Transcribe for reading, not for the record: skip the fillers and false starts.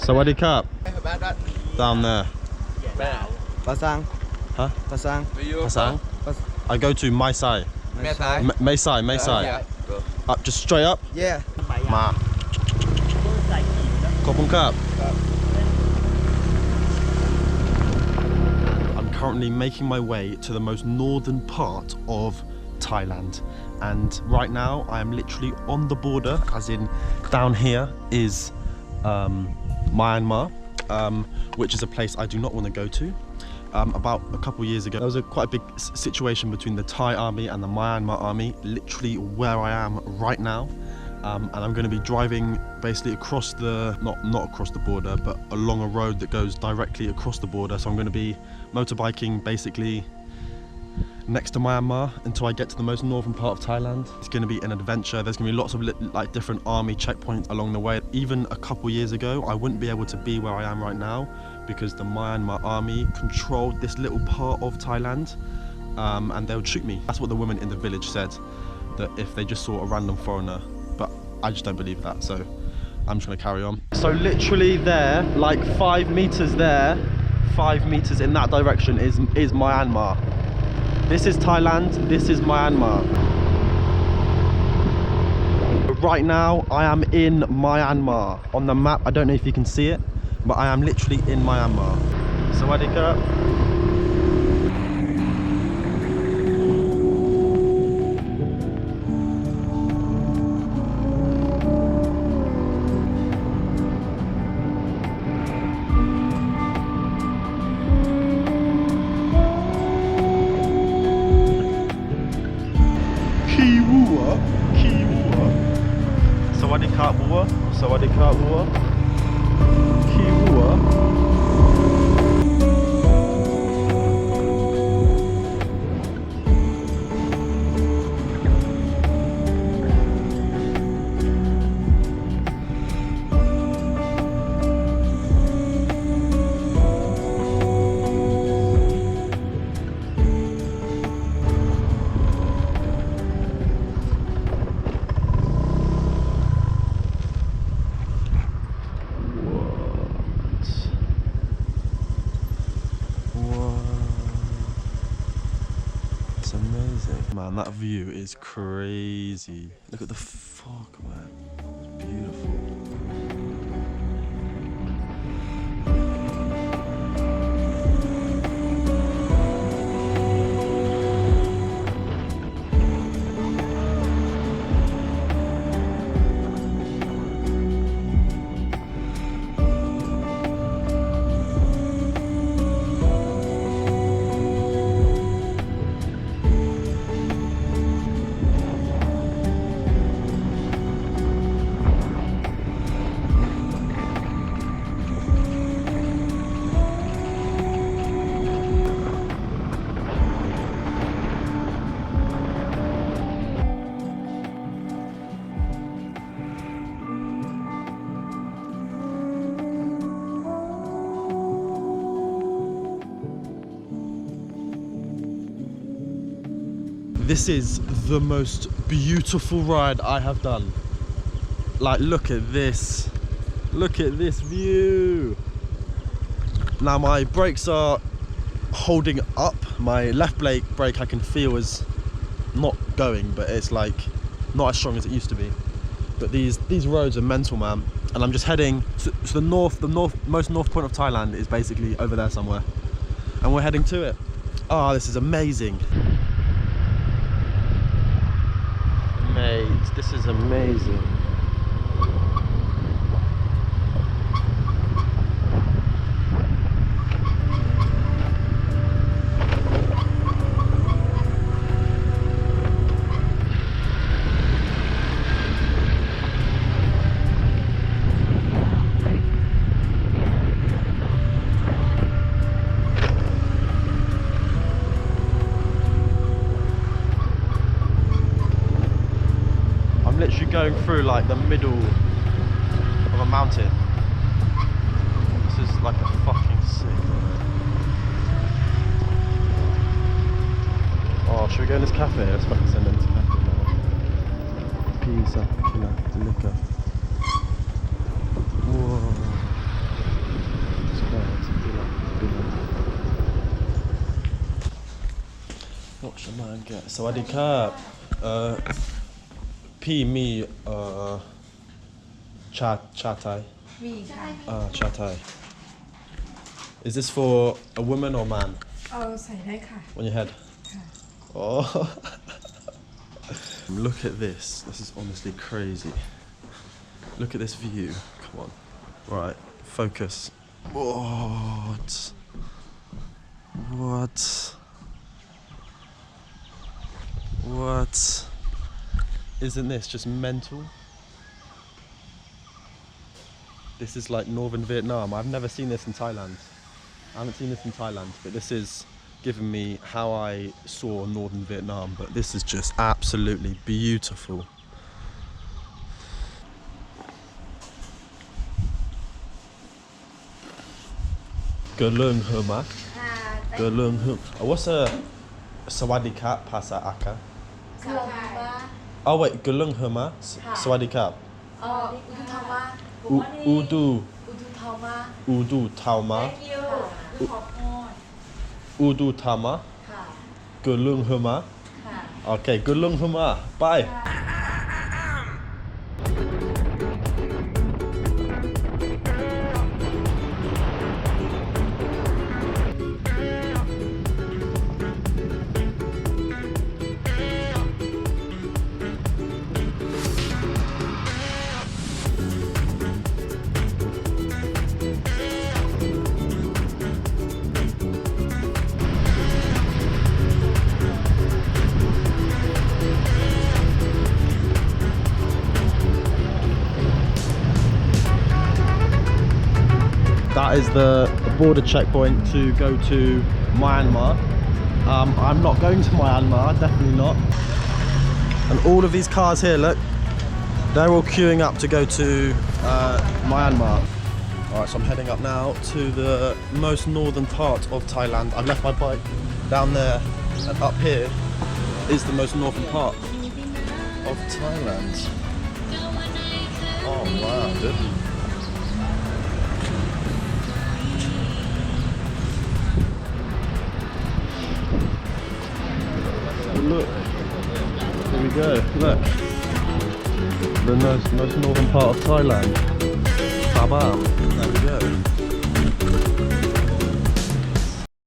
Sawadee Cup. Down there. Pasang. Huh? Pasang. Pasang? I go to Mai Sai. Mai Sai. Up, just straight up? Yeah. Ma. Kopung Cup. I'm currently making my way to the most northern part of Thailand, and right now I am literally on the border, as in down here is Myanmar, which is a place I do not want to go to. About a couple years ago there was quite a big situation between the Thai army and the Myanmar army, literally where I am right now. And I'm going to be driving basically across the, not across the border, but along a road that goes directly across the border. So I'm going to be motorbiking basically next to Myanmar until I get to the most northern part of Thailand. It's going to be an adventure. There's going to be lots of like different army checkpoints along the way. Even a couple years ago, I wouldn't be able to be where I am right now because the Myanmar army controlled this little part of Thailand, and they would shoot me. That's what the women in the village said, that if they just saw a random foreigner. But I just don't believe that, so I'm just going to carry on. So literally there, like 5 meters there, 5 meters in that direction is Myanmar. This is Thailand, this is Myanmar. Right now, I am in Myanmar. On the map, I don't know if you can see it, but I am literally in Myanmar. Sawadee Cup. Sawadee Cup War, Sawadee Cup War, Kiwua. Man, that view is crazy. Look at the fog, man. It's beautiful. This is the most beautiful ride I have done. Like, look at this. Look at this view. Now my brakes are holding up. My left brake I can feel is not going, but it's like not as strong as it used to be. But these roads are mental, man. And I'm just heading to the most north point of Thailand is basically over there somewhere. And we're heading to it. Oh, this is amazing. Mate, this is amazing. Literally going through like the middle of a mountain. This is like a fucking sick. Oh, should we go in this cafe? Let's fucking send them to cafe now. Pizza, killer, liquor. Whoa. สวัสดีครับพี่มีชาไทย มีค่ะ ชาไทย Is this for a woman or man ใส่ได้ค่ะ on your head ค่ะ Oh Look at this. This is honestly crazy. Look at this view. Come on. Right, focus. What? What? What? Isn't this just mental? This is like northern Vietnam. I've never seen this in Thailand. I haven't seen this in Thailand, but this is giving me how I saw northern Vietnam, but this is just absolutely beautiful. Gelung Huma. Gelung Hum. What's a Sawadikap Pasa Aka? สวัสดีค่ะ Oh wait, Gelung Huma. Sawadikap. อุดุทาวมา Udu Tauma. Udu Tama. ค่ะ Gelung Huma. ค่ะ Okay, Gelung Huma. Bye. That is the border checkpoint to go to Myanmar. I'm not going to Myanmar, definitely not. And all of these cars here, look, they're all queuing up to go to Myanmar. Alright, so I'm heading up now to the most northern part of Thailand. I've left my bike down there, and up here is the most northern part of Thailand. Oh wow, dude. Look, here we go, look, the most northern part of Thailand, Sabam, there we go.